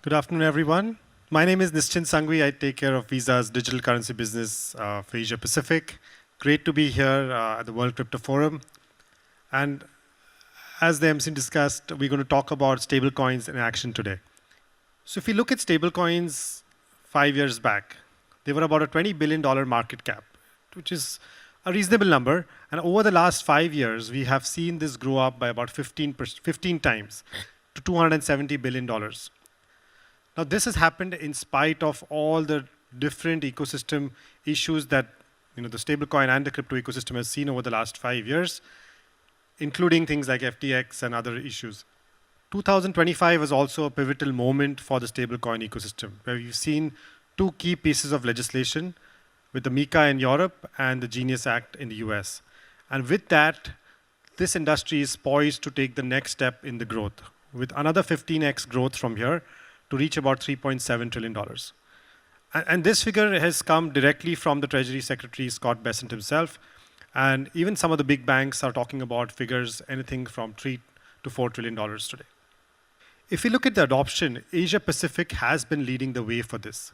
Good afternoon, everyone. My name is Nischint Sanghavi. I take care of Visa's digital currency business for Asia Pacific. Great to be here at the World Crypto Forum. And as the MC discussed, we're going to talk about stablecoins in action today. So if you look at stablecoins 5 years back, they were about a $20 billion market cap, which is a reasonable number. And over the last 5 years, we have seen this grow up by about 15 times to $270 billion. Now, this has happened in spite of all the different ecosystem issues that the stablecoin and the crypto ecosystem has seen over the last 5 years, including things like FTX and other issues. 2025 was also a pivotal moment for the stablecoin ecosystem, where we've seen two key pieces of legislation with the MiCA in Europe and the Genius Act in the US. And with that, this industry is poised to take the next step in the growth, with another 15x growth from here to reach about $3.7 trillion. And this figure has come directly from the Treasury Secretary, Scott Bessent himself. And even some of the big banks are talking about figures anything from $3 to $4 trillion today. If we look at the adoption, Asia Pacific has been leading the way for this.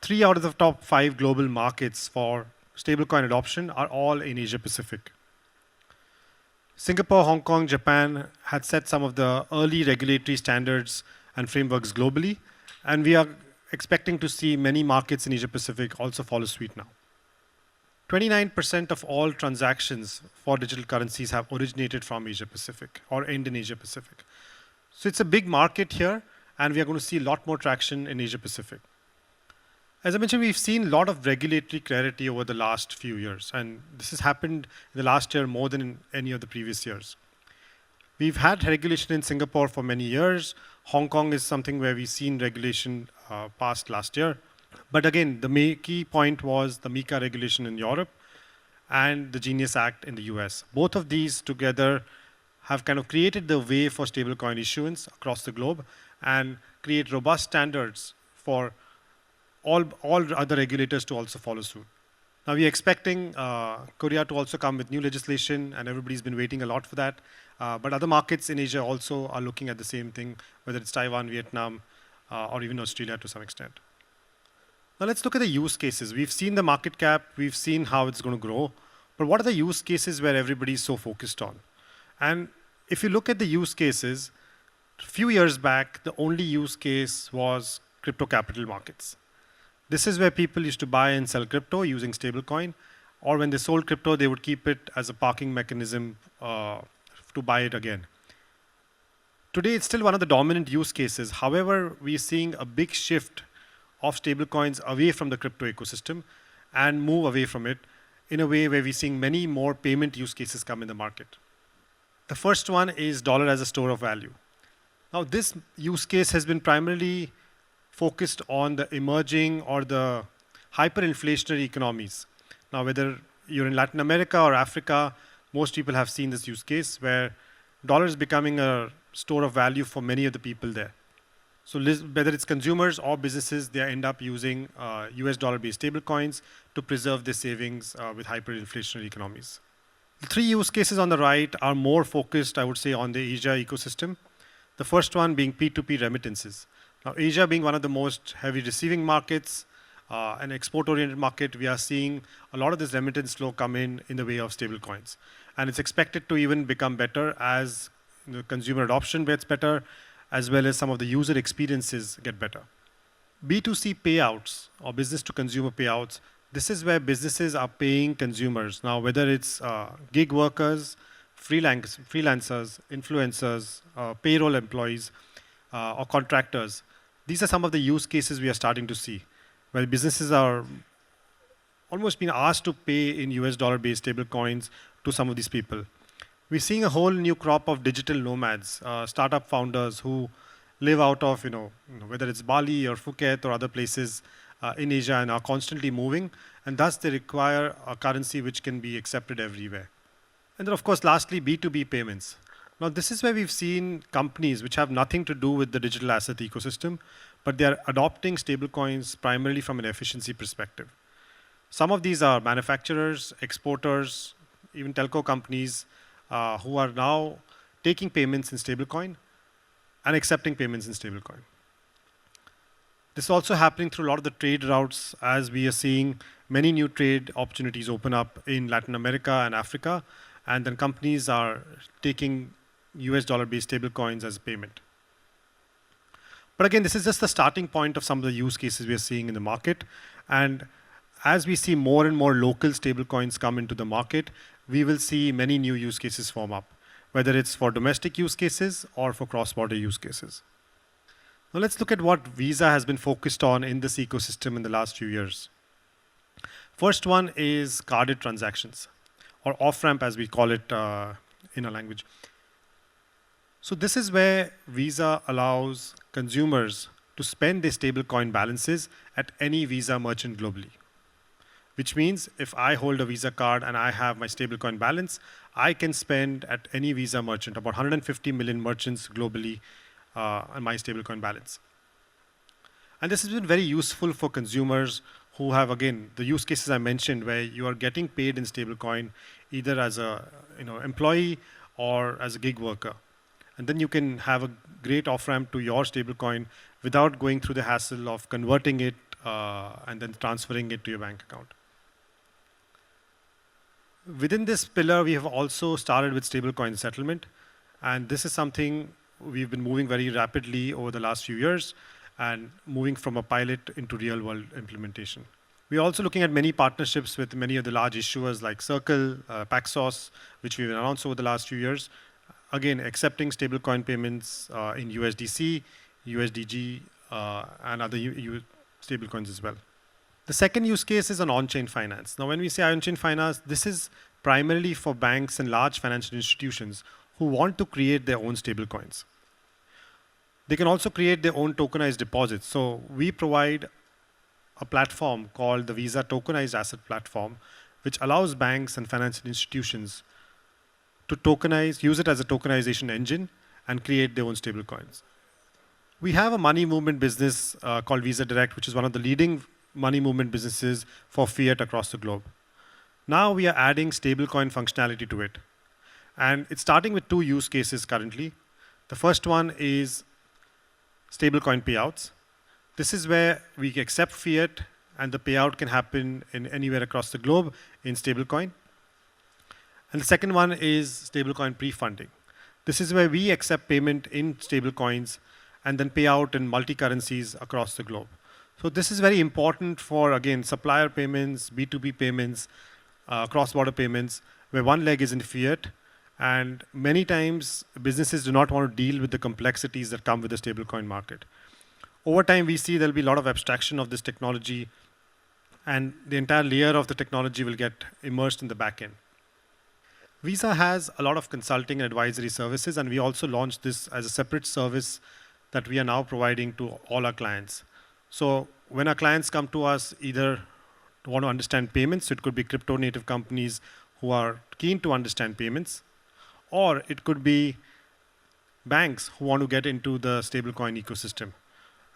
3 out of the top 5 global markets for stablecoin adoption are all in Asia Pacific. Singapore, Hong Kong, Japan had set some of the early regulatory standards and frameworks globally, and we are expecting to see many markets in Asia Pacific also follow suit now. 29% of all transactions for digital currencies have originated from Asia Pacific or end in Asia Pacific. So it's a big market here, and we are going to see a lot more traction in Asia Pacific. As I mentioned, we've seen a lot of regulatory clarity over the last few years, and this has happened in the last year more than in any of the previous years. We've had regulation in Singapore for many years. Hong Kong is something where we've seen regulation passed last year. But again, the key point was the MiCA regulation in Europe and the Genius Act in the US. Both of these together have kind of created the way for stablecoin issuance across the globe and create robust standards for all other regulators to also follow suit. Now we're expecting Korea to also come with new legislation, and everybody's been waiting a lot for that. But other markets in Asia also are looking at the same thing, whether it's Taiwan, Vietnam, or even Australia to some extent. Now let's look at the use cases. We've seen the market cap, we've seen how it's going to grow, but what are the use cases where everybody's so focused on? And if you look at the use cases, a few years back, the only use case was crypto capital markets. This is where people used to buy and sell crypto using stablecoin, or when they sold crypto, they would keep it as a parking mechanism to buy it again. Today, it's still one of the dominant use cases. However, we're seeing a big shift of stablecoins away from the crypto ecosystem and move away from it in a way where we're seeing many more payment use cases come in the market. The first one is dollar as a store of value. Now, this use case has been primarily focused on the emerging or the hyperinflationary economies. Now, whether you're in Latin America or Africa, most people have seen this use case where dollar is becoming a store of value for many of the people there. So whether it's consumers or businesses, they end up using US dollar-based stablecoins to preserve their savings with hyperinflationary economies. The 3 use cases on the right are more focused, I would say, on the Asia ecosystem. The first one being P2P remittances. Now, Asia being one of the most heavy receiving markets, an export-oriented market, we are seeing a lot of this remittance flow come in the way of stablecoins. And it's expected to even become better as the consumer adoption gets better, as well as some of the user experiences get better. B2C payouts, or business-to-consumer payouts, this is where businesses are paying consumers. Now, whether it's gig workers, freelancers, influencers, payroll employees, or contractors, these are some of the use cases we are starting to see, where businesses are almost being asked to pay in US dollar-based stablecoins to some of these people. We're seeing a whole new crop of digital nomads, startup founders who live out of, whether it's Bali or Phuket or other places in Asia and are constantly moving, and thus they require a currency which can be accepted everywhere. And then, of course, lastly, B2B payments. Now, this is where we've seen companies which have nothing to do with the digital asset ecosystem, but they are adopting stablecoins primarily from an efficiency perspective. Some of these are manufacturers, exporters, even telco companies who are now taking payments in stablecoin and accepting payments in stablecoin. This is also happening through a lot of the trade routes as we are seeing many new trade opportunities open up in Latin America and Africa, and then companies are taking US dollar-based stablecoins as a payment. But again, this is just the starting point of some of the use cases we are seeing in the market. And as we see more and more local stablecoins come into the market, we will see many new use cases form up, whether it's for domestic use cases or for cross-border use cases. Now let's look at what Visa has been focused on in this ecosystem in the last few years. First one is carded transactions, or off-ramp as we call it in our language. So this is where Visa allows consumers to spend their stablecoin balances at any Visa merchant globally. Which means if I hold a Visa card and I have my stablecoin balance, I can spend at any Visa merchant, about 150 million merchants globally, on my stablecoin balance. And this has been very useful for consumers who have, again, the use cases I mentioned where you are getting paid in stablecoin either as a employee or as a gig worker. And then you can have a great off-ramp to your stablecoin without going through the hassle of converting it and then transferring it to your bank account. Within this pillar, we have also started with stablecoin settlement. And this is something we've been moving very rapidly over the last few years and moving from a pilot into real-world implementation. We're also looking at many partnerships with many of the large issuers like Circle, Paxos, which we've announced over the last few years. Again, accepting stablecoin payments in USDC, USDG, and other stablecoins as well. The second use case is on on-chain finance. Now, when we say on-chain finance, this is primarily for banks and large financial institutions who want to create their own stablecoins. They can also create their own tokenized deposits. So we provide a platform called the Visa Tokenized Asset Platform, which allows banks and financial institutions to tokenize, use it as a tokenization engine, and create their own stablecoins. We have a money movement business called Visa Direct, which is one of the leading money movement businesses for fiat across the globe. Now we are adding stablecoin functionality to it. And it's starting with two use cases currently. The first one is stablecoin payouts. This is where we accept fiat and the payout can happen in anywhere across the globe in stablecoin. And the second one is stablecoin pre-funding. This is where we accept payment in stablecoins and then pay out in multi-currencies across the globe. So this is very important for, again, supplier payments, B2B payments, cross-border payments, where one leg is in fiat. And many times, businesses do not want to deal with the complexities that come with the stablecoin market. Over time, we see there'll be a lot of abstraction of this technology, and the entire layer of the technology will get immersed in the back end. Visa has a lot of consulting and advisory services, and we also launched this as a separate service that we are now providing to all our clients. So when our clients come to us, either want to understand payments, so it could be crypto-native companies who are keen to understand payments, or it could be banks who want to get into the stablecoin ecosystem.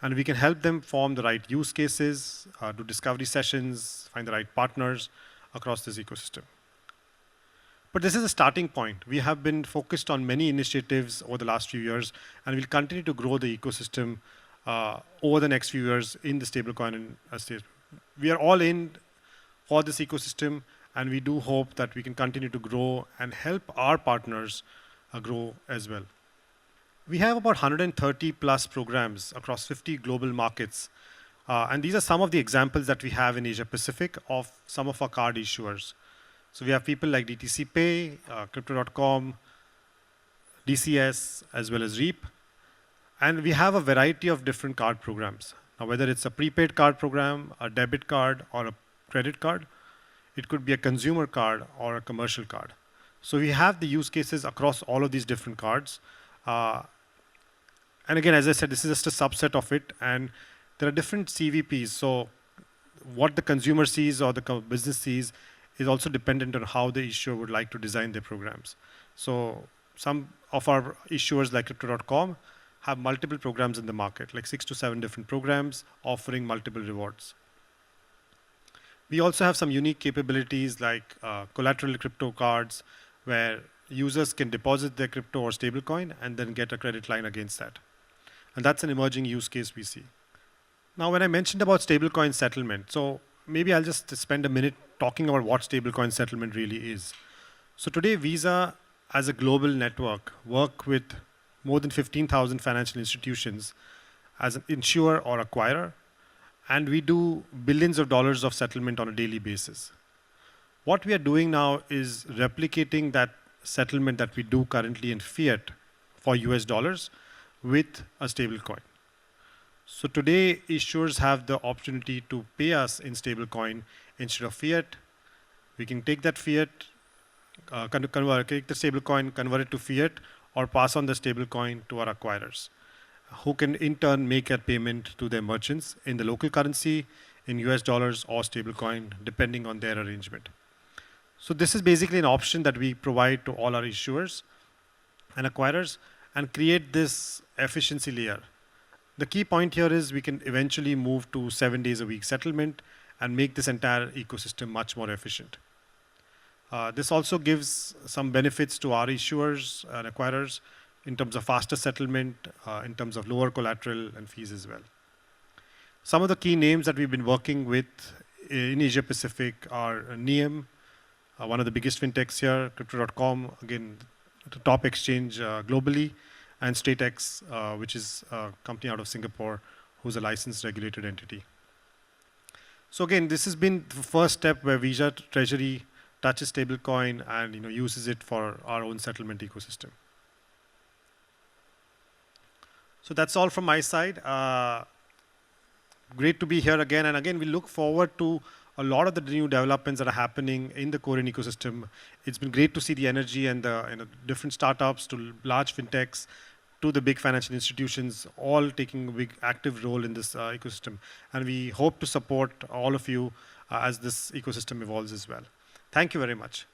And we can help them form the right use cases, do discovery sessions, find the right partners across this ecosystem. But this is a starting point. We have been focused on many initiatives over the last few years, and we'll continue to grow the ecosystem over the next few years in the stablecoin stage. We are all in for this ecosystem, and we do hope that we can continue to grow and help our partners grow as well. We have about 130 plus programs across 50 global markets. And these are some of the examples that we have in Asia Pacific of some of our card issuers. So we have people like DTC Pay, Crypto.com, DCS, as well as Reap. And we have a variety of different card programs. Now, whether it's a prepaid card program, a debit card, or a credit card, it could be a consumer card or a commercial card. So we have the use cases across all of these different cards. And again, as I said, this is just a subset of it. And there are different CVPs. So what the consumer sees or the business sees is also dependent on how the issuer would like to design their programs. So some of our issuers like Crypto.com have multiple programs in the market, like 6 to 7 different programs offering multiple rewards. We also have some unique capabilities like collateral crypto cards where users can deposit their crypto or stablecoin and then get a credit line against that. And that's an emerging use case we see. Now, when I mentioned about stablecoin settlement, so maybe I'll just spend a minute talking about what stablecoin settlement really is. So today, Visa, as a global network, work with more than 15,000 financial institutions as an issuer or acquirer, and we do billions of dollars of settlement on a daily basis. What we are doing now is replicating that settlement that we do currently in fiat for US dollars with a stablecoin. So today, issuers have the opportunity to pay us in stablecoin instead of fiat. We can take that fiat, take the stablecoin, convert it to fiat, or pass on the stablecoin to our acquirers, who can in turn make a payment to their merchants in the local currency, in US dollars or stablecoin, depending on their arrangement. So this is basically an option that we provide to all our issuers and acquirers and create this efficiency layer. The key point here is we can eventually move to 7 days a week settlement and make this entire ecosystem much more efficient. This also gives some benefits to our issuers and acquirers in terms of faster settlement, in terms of lower collateral and fees as well. Some of the key names that we've been working with in Asia Pacific are Niem, one of the biggest fintechs here, Crypto.com, again, the top exchange globally, and StateX, which is a company out of Singapore, who's a licensed regulated entity. So again, this has been the first step where Visa Treasury touches stablecoin and uses it for our own settlement ecosystem. So that's all from my side. Great to be here again. And again, we look forward to a lot of the new developments that are happening in the Korean ecosystem. It's been great to see the energy and the different startups to large fintechs to the big financial institutions, all taking a big active role in this ecosystem. And we hope to support all of you as this ecosystem evolves as well. Thank you very much.